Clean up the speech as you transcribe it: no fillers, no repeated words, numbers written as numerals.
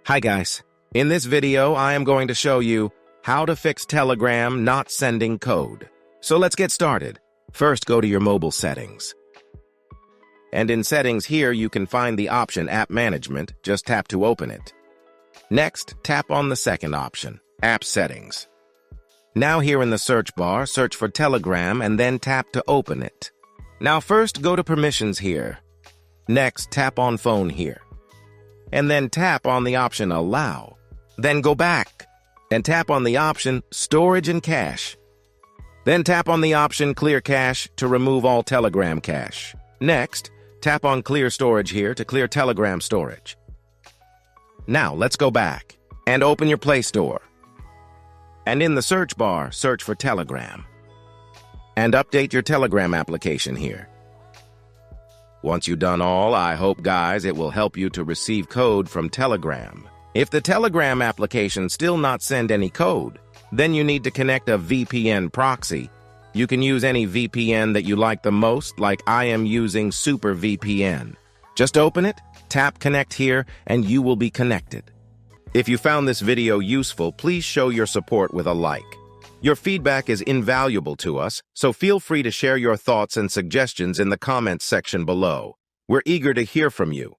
Hi guys, in this video I am going to show you how to fix Telegram not sending code. So let's get started. First go to your mobile settings. And in settings here you can find the option App Management, just tap to open it. Next, tap on the second option, App Settings. Now here in the search bar, search for Telegram and then tap to open it. Now first go to Permissions here. Next, tap on Phone here. And then tap on the option Allow. Then go back and tap on the option Storage and Cache. Then tap on the option Clear Cache to remove all Telegram cache. Next, tap on Clear Storage here to clear Telegram storage. Now let's go back and open your Play Store. And in the search bar, search for Telegram. And update your Telegram application here. Once you've done all, I hope, guys, it will help you to receive code from Telegram. If the Telegram application still not send any code, then you need to connect a VPN proxy. You can use any VPN that you like the most, like I am using Super VPN. Just open it, tap Connect here, and you will be connected. If you found this video useful, please show your support with a like. Your feedback is invaluable to us, so feel free to share your thoughts and suggestions in the comments section below. We're eager to hear from you.